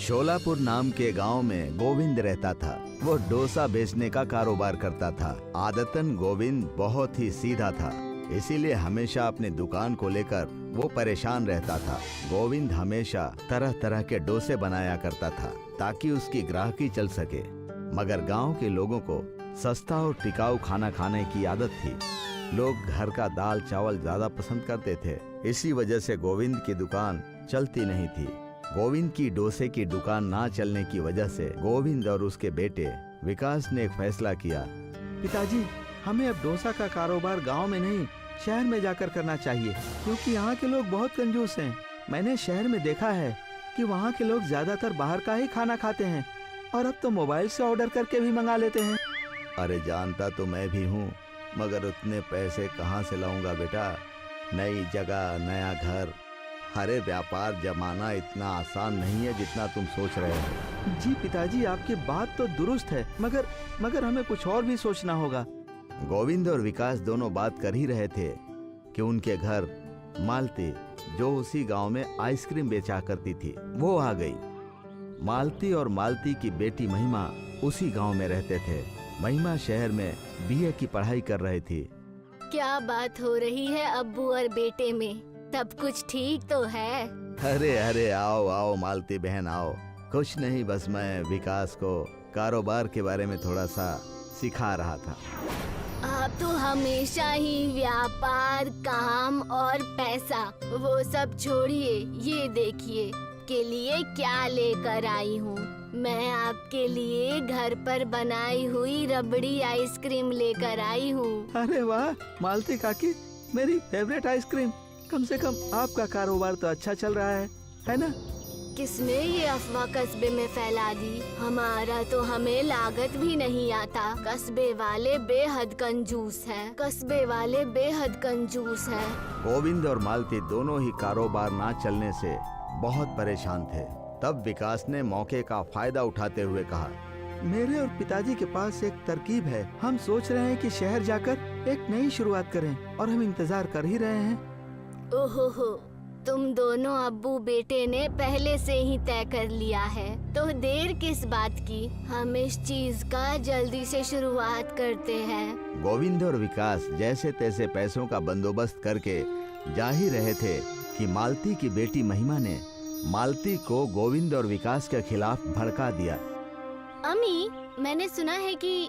शोलापुर नाम के गांव में गोविंद रहता था। वो डोसा बेचने का कारोबार करता था। आदतन गोविंद बहुत ही सीधा था, इसीलिए हमेशा अपनी दुकान को लेकर वो परेशान रहता था। गोविंद हमेशा तरह तरह के डोसे बनाया करता था ताकि उसकी ग्राहकी चल सके, मगर गांव के लोगों को सस्ता और टिकाऊ खाना खाने की आदत थी। लोग घर का दाल चावल ज्यादा पसंद करते थे, इसी वजह से गोविंद की दुकान चलती नहीं थी। गोविंद की डोसे की दुकान ना चलने की वजह से गोविंद और उसके बेटे विकास ने एक फैसला किया। पिताजी, हमें अब डोसा का कारोबार गांव में नहीं शहर में जाकर करना चाहिए, क्योंकि यहाँ के लोग बहुत कंजूस हैं। मैंने शहर में देखा है कि वहाँ के लोग ज्यादातर बाहर का ही खाना खाते हैं और अब तो मोबाइल से ऑर्डर करके भी मंगा लेते हैं। अरे जानता तो मैं भी हूँ, मगर उतने पैसे कहाँ से लाऊंगा बेटा। नई जगह, नया घर, हरे व्यापार जमाना इतना आसान नहीं है जितना तुम सोच रहे हो। जी पिताजी, आपकी बात तो दुरुस्त है, मगर हमें कुछ और भी सोचना होगा। गोविंद और विकास दोनों बात कर ही रहे थे कि उनके घर मालती, जो उसी गांव में आइसक्रीम बेचा करती थी, वो आ गई। मालती और मालती की बेटी महिमा उसी गांव में रहते थे। महिमा शहर में बीए की पढ़ाई कर रही थी। क्या बात हो रही है अब्बू और बेटे में? सब कुछ ठीक तो है? अरे अरे आओ आओ मालती बहन आओ। कुछ नहीं, बस मैं विकास को कारोबार के बारे में थोड़ा सा सिखा रहा था। आप तो हमेशा ही व्यापार, काम और पैसा, वो सब छोड़िए। ये देखिए के लिए क्या लेकर आई हूँ। मैं आपके लिए घर पर बनाई हुई रबड़ी आइसक्रीम लेकर आई हूँ। अरे वाह मालती काकी, मेरी फेवरेट आइसक्रीम। कम से कम आपका कारोबार तो अच्छा चल रहा है ना? किसने ये अफवाह कस्बे में फैला दी? हमारा तो हमें लागत भी नहीं आता। कस्बे वाले बेहद कंजूस हैं। कस्बे वाले बेहद कंजूस हैं। गोविंद और मालती दोनों ही कारोबार ना चलने से बहुत परेशान थे। तब विकास ने मौके का फायदा उठाते हुए कहा, मेरे और पिताजी के पास एक तरकीब है। हम सोच रहे हैं कि शहर जाकर एक नई शुरुआत करें और हम इंतजार कर ही रहे हैं। ओहो, तुम दोनों अब्बू बेटे ने पहले से ही तय कर लिया है, तो देर किस बात की? हम इस चीज का जल्दी से शुरुआत करते हैं। गोविंद और विकास जैसे तैसे पैसों का बंदोबस्त करके जा ही रहे थे कि मालती की बेटी महिमा ने मालती को गोविंद और विकास के खिलाफ भड़का दिया। अम्मी, मैंने सुना है कि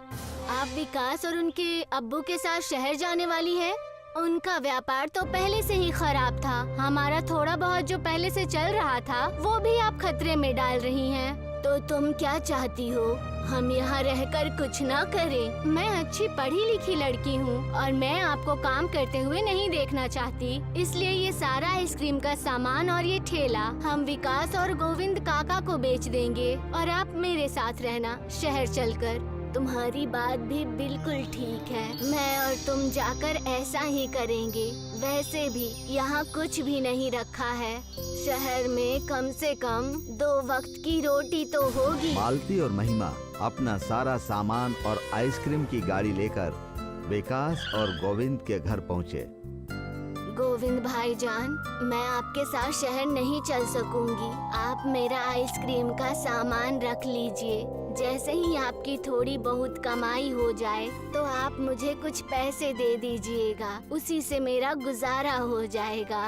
आप विकास और उनके अब्बू के साथ शहर जाने वाली है। उनका व्यापार तो पहले से ही खराब था। हमारा थोड़ा बहुत जो पहले से चल रहा था वो भी आप खतरे में डाल रही हैं। तो तुम क्या चाहती हो? हम यहाँ रहकर कुछ ना करें? मैं अच्छी पढ़ी लिखी लड़की हूँ और मैं आपको काम करते हुए नहीं देखना चाहती। इसलिए ये सारा आइसक्रीम का सामान और ये ठेला हम विकास और गोविंद काका को बेच देंगे और आप मेरे साथ रहना शहर चलकर। तुम्हारी बात भी बिल्कुल ठीक है। मैं और तुम जाकर ऐसा ही करेंगे। वैसे भी यहाँ कुछ भी नहीं रखा है। शहर में कम से कम 2 वक्त की रोटी तो होगी। मालती और महिमा अपना सारा सामान और आइसक्रीम की गाड़ी लेकर विकास और गोविंद के घर पहुँचे। गोविंद भाईजान, मैं आपके साथ शहर नहीं चल सकूंगी। आप मेरा आइसक्रीम का सामान रख लीजिए। जैसे ही आपकी थोड़ी बहुत कमाई हो जाए तो आप मुझे कुछ पैसे दे दीजिएगा, उसी से मेरा गुजारा हो जाएगा।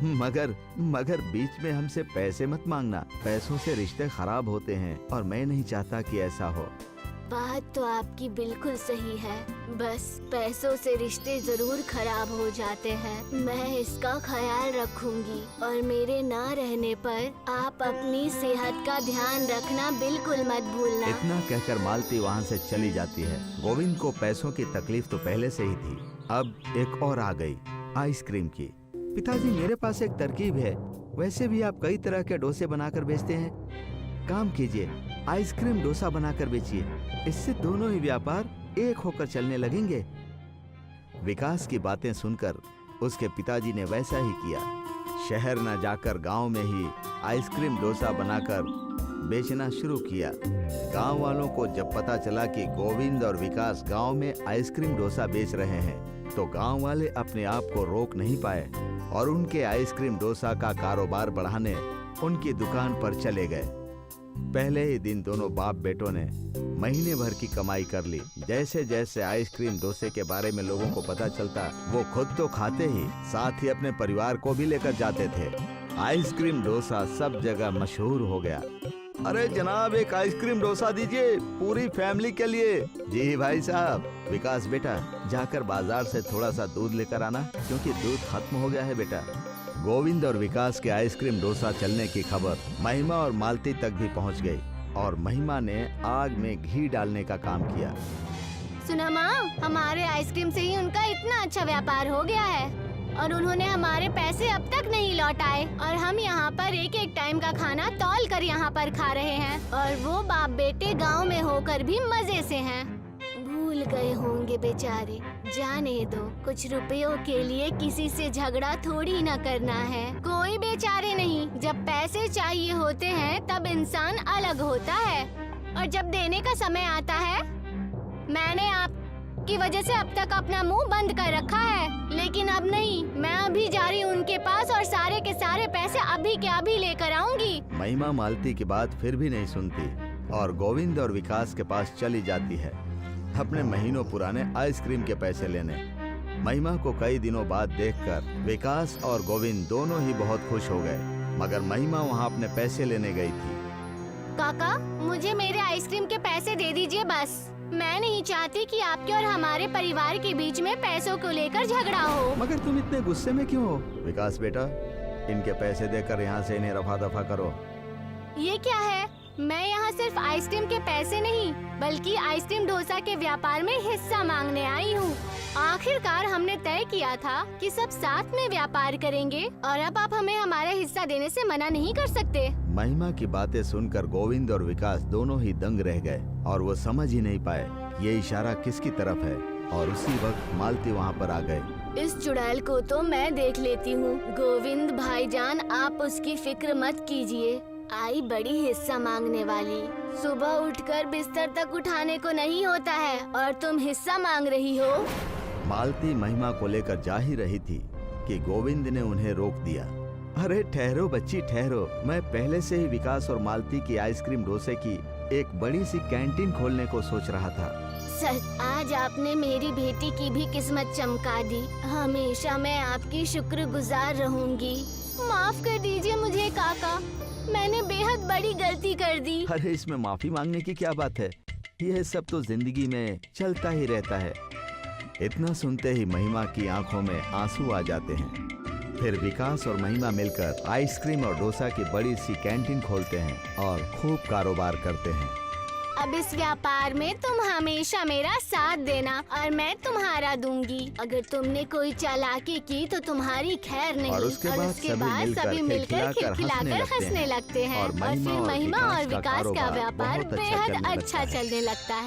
मगर बीच में हमसे पैसे मत मांगना। पैसों से रिश्ते खराब होते हैं और मैं नहीं चाहता कि ऐसा हो। बात तो आपकी बिल्कुल सही है, बस पैसों से रिश्ते जरूर खराब हो जाते हैं। मैं इसका ख्याल रखूंगी और मेरे ना रहने पर आप अपनी सेहत का ध्यान रखना बिल्कुल मत भूलना। इतना कहकर मालती वहाँ से चली जाती है। गोविंद को पैसों की तकलीफ तो पहले से ही थी, अब एक और आ गई, आइसक्रीम की। पिताजी, मेरे पास एक तरकीब है। वैसे भी आप कई तरह के डोसे बनाकर बेचते हैं। काम कीजिए, आइसक्रीम डोसा बनाकर बेचिए। इससे दोनों ही व्यापार एक होकर चलने लगेंगे। विकास की बातें सुनकर उसके पिताजी ने वैसा ही किया। शहर न जाकर गांव में ही आइसक्रीम डोसा बनाकर बेचना शुरू किया। गांव वालों को जब पता चला कि गोविंद और विकास गांव में आइसक्रीम डोसा बेच रहे हैं, तो गांव वाले अपने आप को रोक नहीं पाए और उनके आइसक्रीम डोसा का कारोबार बढ़ाने उनकी दुकान पर चले गए। पहले ही दिन दोनों बाप बेटों ने महीने भर की कमाई कर ली। जैसे जैसे आइसक्रीम डोसे के बारे में लोगों को पता चलता, वो खुद तो खाते ही साथ ही अपने परिवार को भी लेकर जाते थे। आइसक्रीम डोसा सब जगह मशहूर हो गया। अरे जनाब, एक आइसक्रीम डोसा दीजिए, पूरी फैमिली के लिए। जी भाई साहब। विकास बेटा, जाकर बाजार से थोड़ा सा दूध लेकर आना, क्योंकि दूध खत्म हो गया है बेटा। गोविंद और विकास के आइसक्रीम डोसा चलने की खबर महिमा और मालती तक भी पहुंच गई और महिमा ने आग में घी डालने का काम किया। सुना माँ, हमारे आइसक्रीम से ही उनका इतना अच्छा व्यापार हो गया है और उन्होंने हमारे पैसे अब तक नहीं लौटाए और हम यहाँ पर एक एक टाइम का खाना तौल कर यहाँ पर खा रहे हैं और वो बाप बेटे गांव में होकर भी मजे से हैं। भूल गए होंगे बेचारे। जाने दो, कुछ रुपयों के लिए किसी से झगड़ा थोड़ी न करना है। कोई बेचारे नहीं, जब पैसे चाहिए होते हैं तब इंसान अलग होता है और जब देने का समय आता है। मैंने आपकी वजह से अब तक अपना मुंह बंद कर रखा है, लेकिन अब नहीं। मैं अभी जा रही हूँ उनके पास और सारे के सारे पैसे अभी के अभी लेकर आऊंगी। महिमा मालती की बात फिर भी नहीं सुनती और गोविंद और विकास के पास चली जाती है अपने महीनों पुराने आइसक्रीम के पैसे लेने। महिमा को कई दिनों बाद देखकर विकास और गोविंद दोनों ही बहुत खुश हो गए, मगर महिमा वहाँ अपने पैसे लेने गई थी। काका, मुझे मेरे आइसक्रीम के पैसे दे दीजिए बस। मैं नहीं चाहती कि आपके और हमारे परिवार के बीच में पैसों को लेकर झगड़ा हो। मगर तुम इतने गुस्से में क्यों हो? विकास बेटा, इनके पैसे देकर यहाँ से इन्हें रफा दफा करो। ये क्या है? मैं यहाँ सिर्फ आइसक्रीम के पैसे नहीं बल्कि आइसक्रीम डोसा के व्यापार में हिस्सा मांगने आई हूँ। आखिरकार हमने तय किया था कि सब साथ में व्यापार करेंगे और अब आप हमें हमारा हिस्सा देने से मना नहीं कर सकते। महिमा की बातें सुनकर गोविंद और विकास दोनों ही दंग रह गए और वो समझ ही नहीं पाए ये इशारा किसकी तरफ है। और उसी वक्त मालती वहाँ पर आ गए। इस चुड़ैल को तो मैं देख लेती हूँ। गोविंद भाईजान, आप उसकी फिक्र मत कीजिए। आई बड़ी हिस्सा मांगने वाली। सुबह उठकर बिस्तर तक उठाने को नहीं होता है और तुम हिस्सा मांग रही हो। मालती महिमा को लेकर जा ही रही थी कि गोविंद ने उन्हें रोक दिया। अरे ठहरो बच्ची, ठहरो। मैं पहले से ही विकास और मालती की आइसक्रीम डोसे की एक बड़ी सी कैंटीन खोलने को सोच रहा था। सच, आज आपने मेरी बेटी की भी किस्मत चमका दी। हमेशा मैं आपकी शुक्रगुजार रहूंगी। माफ कर दीजिए मुझे काका, मैंने बेहद बड़ी गलती कर दी। अरे इसमें माफी मांगने की क्या बात है? यह सब तो जिंदगी में चलता ही रहता है। इतना सुनते ही महिमा की आंखों में आंसू आ जाते हैं। फिर विकास और महिमा मिलकर आइसक्रीम और डोसा की बड़ी सी कैंटीन खोलते हैं और खूब कारोबार करते हैं। अब इस व्यापार में तुम हमेशा मेरा साथ देना और मैं तुम्हारा दूंगी। अगर तुमने कोई चालाकी की तो तुम्हारी खैर नहीं। और उसके बाद सभी मिलकर खिलखिलाकर हंसने लगते हैं और फिर महिमा और विकास का व्यापार बेहद अच्छा चलने लगता है।